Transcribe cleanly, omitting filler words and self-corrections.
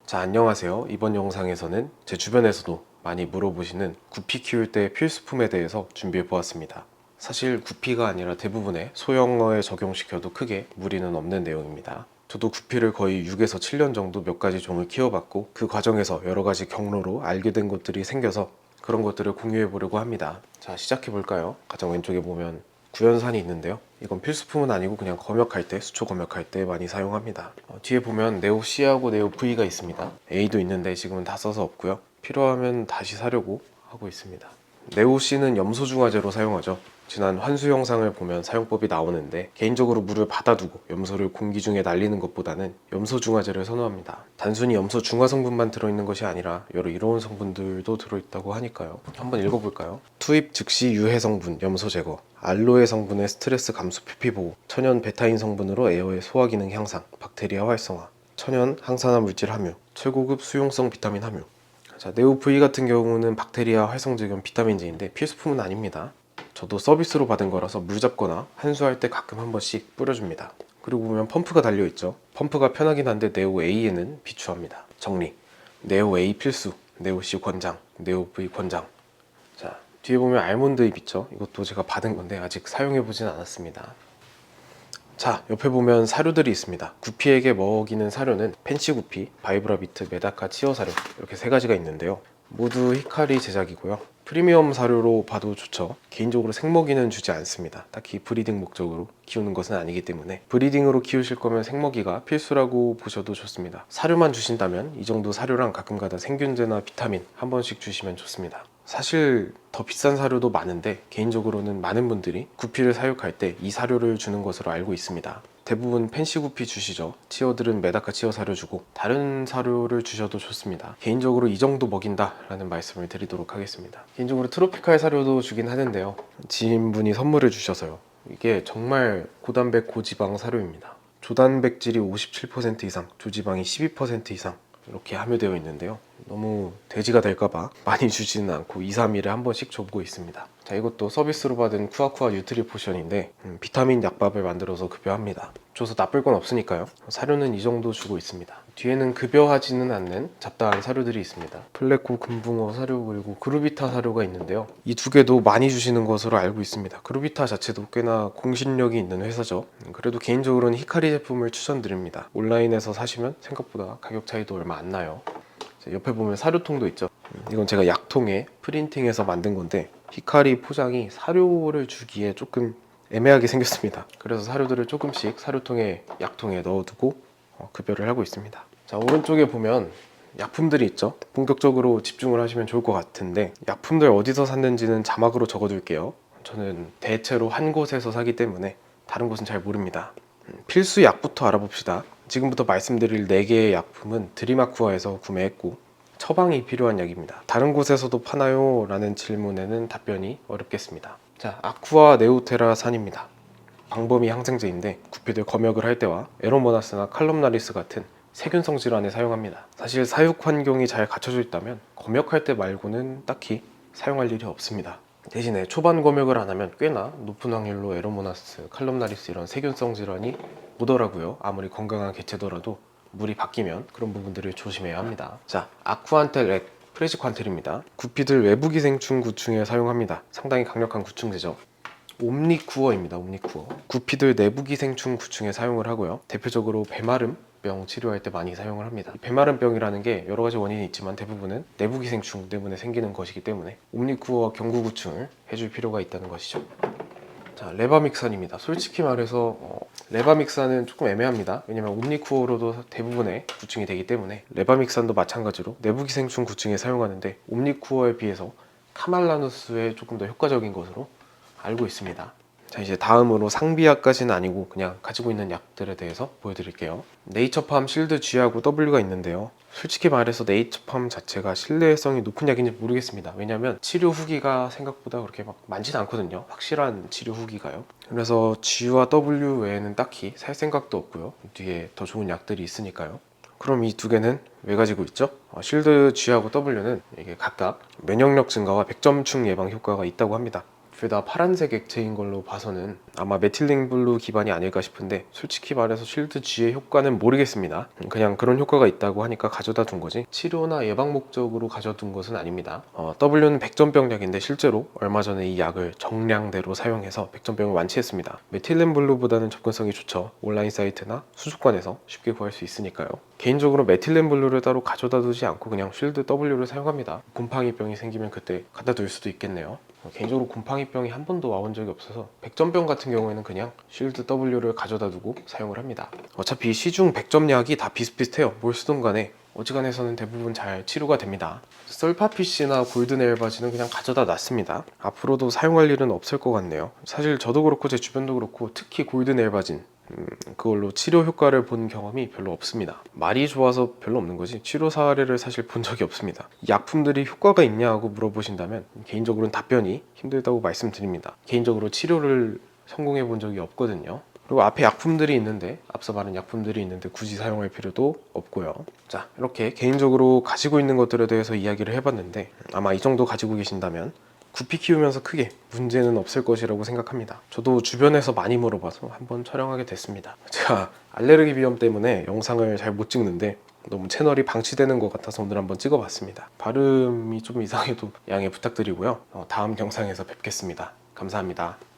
자, 안녕하세요. 이번 영상에서는 제 주변에서도 많이 물어보시는 구피 키울 때 필수품에 대해서 준비해 보았습니다. 사실 구피가 아니라 대부분의 소형어에 적용시켜도 크게 무리는 없는 내용입니다. 저도 구피를 거의 6에서 7년 정도 몇 가지 종을 키워봤고 그 과정에서 여러 가지 경로로 알게 된 것들이 생겨서 그런 것들을 공유해 보려고 합니다. 자, 시작해 볼까요? 가장 왼쪽에 보면 구연산이 있는데요. 이건 필수품은 아니고 그냥 검역할 때, 수초 검역할 때 많이 사용합니다. 뒤에 보면 네오 C하고 네오 V가 있습니다. A도 있는데 지금은 다 써서 없고요. 필요하면 다시 사려고 하고 있습니다. 네오 C는 염소 중화제로 사용하죠. 지난 환수 영상을 보면 사용법이 나오는데 개인적으로 물을 받아두고 염소를 공기 중에 날리는 것보다는 염소 중화제를 선호합니다. 단순히 염소 중화 성분만 들어있는 것이 아니라 여러 이로운 성분들도 들어있다고 하니까요. 한번 읽어볼까요? 투입 즉시 유해 성분 염소 제거, 알로에 성분의 스트레스 감소 표피 보호, 천연 베타인 성분으로 에어의 소화 기능 향상, 박테리아 활성화, 천연 항산화 물질 함유, 최고급 수용성 비타민 함유. 자, 네오 V 같은 경우는 박테리아 활성제 겸 비타민제인데 필수품은 아닙니다. 저도 서비스로 받은 거라서 물 잡거나 한수할 때 가끔 한 번씩 뿌려줍니다. 그리고 보면 펌프가 달려있죠. 펌프가 편하긴 한데 네오 A에는 비추합니다. 정리: 네오 A 필수, 네오 C 권장, 네오 V 권장. 자, 뒤에 보면 알몬드 잎 있죠. 이것도 제가 받은 건데 아직 사용해보진 않았습니다. 자, 옆에 보면 사료들이 있습니다. 구피에게 먹이는 사료는 펜시 구피, 바이브라비트, 메다카, 치어 사료 이렇게 세 가지가 있는데요. 모두 히카리 제작이고요. 프리미엄 사료로 봐도 좋죠. 개인적으로 생먹이는 주지 않습니다. 딱히 브리딩 목적으로 키우는 것은 아니기 때문에 브리딩으로 키우실 거면 생먹이가 필수라고 보셔도 좋습니다. 사료만 주신다면 이 정도 사료랑 가끔가다 생균제나 비타민 한 번씩 주시면 좋습니다. 사실 더 비싼 사료도 많은데 개인적으로는 많은 분들이 구피를 사육할 때 이 사료를 주는 것으로 알고 있습니다. 대부분 펜시 구피 주시죠. 치어들은 메다카 치어 사료 주고 다른 사료를 주셔도 좋습니다. 개인적으로 이 정도 먹인다 라는 말씀을 드리도록 하겠습니다. 개인적으로 트로피칼 사료도 주긴 하는데요. 지인분이 선물을 주셔서요. 이게 정말 고단백 고지방 사료입니다. 조단백질이 57% 이상, 조지방이 12% 이상 이렇게 함유되어 있는데요. 너무 돼지가 될까봐 많이 주지는 않고 2, 3일에 한 번씩 줘보고 있습니다. 자, 이것도 서비스로 받은 쿠아쿠아 뉴트리 포션인데 비타민 약밥을 만들어서 급여합니다. 줘서 나쁠 건 없으니까요. 사료는 이 정도 주고 있습니다. 뒤에는 급여하지는 않는 잡다한 사료들이 있습니다. 플레코 금붕어 사료 그리고 그루비타 사료가 있는데요. 이 두 개도 많이 주시는 것으로 알고 있습니다. 그루비타 자체도 꽤나 공신력이 있는 회사죠. 그래도 개인적으로는 히카리 제품을 추천드립니다. 온라인에서 사시면 생각보다 가격 차이도 얼마 안 나요. 옆에 보면 사료통도 있죠. 이건 제가 약통에 프린팅해서 만든 건데 히카리 포장이 사료를 주기에 조금 애매하게 생겼습니다. 그래서 사료들을 조금씩 사료통에 약통에 넣어두고 급여를 하고 있습니다. 자, 오른쪽에 보면 약품들이 있죠. 본격적으로 집중을 하시면 좋을 것 같은데 약품들 어디서 샀는지는 자막으로 적어둘게요. 저는 대체로 한 곳에서 사기 때문에 다른 곳은 잘 모릅니다. 필수 약부터 알아봅시다. 지금부터 말씀드릴 4개의 약품은 드림아쿠아에서 구매했고 처방이 필요한 약입니다. 다른 곳에서도 파나요? 라는 질문에는 답변이 어렵겠습니다. 자, 아쿠아 네오테라산입니다. 광범위 항생제인데 구피들 검역을 할 때와 에로모나스나 칼럼나리스 같은 세균성 질환에 사용합니다. 사실 사육 환경이 잘 갖춰져 있다면 검역할 때 말고는 딱히 사용할 일이 없습니다. 대신에 초반 검역을 안 하면 꽤나 높은 확률로 에로모나스, 칼럼나리스 이런 세균성 질환이 오더라고요. 아무리 건강한 개체더라도 물이 바뀌면 그런 부분들을 조심해야 합니다. 자, 아쿠안텔 액 프레지관텔입니다. 구피들 외부 기생충 구충에 사용합니다. 상당히 강력한 구충제죠. 옴니쿠어입니다. 옴니쿠어. 구피들 내부 기생충 구충에 사용을 하고요. 대표적으로 배마름병 치료할 때 많이 사용을 합니다. 배마름병이라는 게 여러 가지 원인이 있지만 대부분은 내부 기생충 때문에 생기는 것이기 때문에 옴니쿠어 경구 구충을 해줄 필요가 있다는 것이죠. 자, 레바믹산입니다. 솔직히 말해서 레바믹산은 조금 애매합니다. 왜냐면 옴니쿠어로도 대부분의 구충이 되기 때문에 레바믹산도 마찬가지로 내부 기생충 구충에 사용하는데 옴니쿠어에 비해서 카말라누스에 조금 더 효과적인 것으로 알고 있습니다. 자, 이제 다음으로 상비약까지는 아니고 그냥 가지고 있는 약들에 대해서 보여드릴게요. 네이처팜 실드 G하고 W가 있는데요. 솔직히 말해서 네이처팜 자체가 신뢰성이 높은 약인지 모르겠습니다. 왜냐면 치료 후기가 생각보다 그렇게 막 많지는 않거든요. 확실한 치료 후기가요. 그래서 G와 W 외에는 딱히 살 생각도 없고요. 뒤에 더 좋은 약들이 있으니까요. 그럼 이 두 개는 왜 가지고 있죠? 실드 G하고 W는 이게 각각 면역력 증가와 백점충 예방 효과가 있다고 합니다. 둘 다 파란색 액체인 걸로 봐서는 아마 메틸렌 블루 기반이 아닐까 싶은데, 솔직히 말해서 쉴드 G의 효과는 모르겠습니다. 그냥 그런 효과가 있다고 하니까 가져다 둔 거지 치료나 예방 목적으로 가져둔 것은 아닙니다. W는 백전병 약인데 실제로 얼마 전에 이 약을 정량대로 사용해서 백전병을 완치했습니다. 메틸렌 블루보다는 접근성이 좋죠. 온라인 사이트나 수족관에서 쉽게 구할 수 있으니까요. 개인적으로 메틸렌 블루를 따로 가져다 두지 않고 그냥 쉴드 W를 사용합니다. 곰팡이병이 생기면 그때 갖다 둘 수도 있겠네요. 개인적으로 곰팡이병이 한 번도 와본 적이 없어서 백전병 같은 경우에는 그냥 쉴드 W를 가져다 두고 사용을 합니다. 어차피 시중 백전약이 다 비슷비슷해요. 뭘 쓰든 간에 어지간해서는 대부분 잘 치료가 됩니다. 썰파피쉬나 골든 엘바지는 그냥 가져다 놨습니다. 앞으로도 사용할 일은 없을 것 같네요. 사실 저도 그렇고 제 주변도 그렇고 특히 골든 엘바진 그걸로 치료 효과를 본 경험이 별로 없습니다. 말이 좋아서 별로 없는 거지 치료 사례를 사실 본 적이 없습니다. 약품들이 효과가 있냐고 물어보신다면 개인적으로는 답변이 힘들다고 말씀드립니다. 개인적으로 치료를 성공해 본 적이 없거든요. 그리고 앞에 약품들이 있는데, 앞서 말한 약품들이 있는데 굳이 사용할 필요도 없고요. 자, 이렇게 개인적으로 가지고 있는 것들에 대해서 이야기를 해봤는데 아마 이 정도 가지고 계신다면 구피 키우면서 크게 문제는 없을 것이라고 생각합니다. 저도 주변에서 많이 물어봐서 한번 촬영하게 됐습니다. 제가 알레르기 비염 때문에 영상을 잘 못 찍는데 너무 채널이 방치되는 것 같아서 오늘 한번 찍어봤습니다. 발음이 좀 이상해도 양해 부탁드리고요. 다음 영상에서 뵙겠습니다. 감사합니다.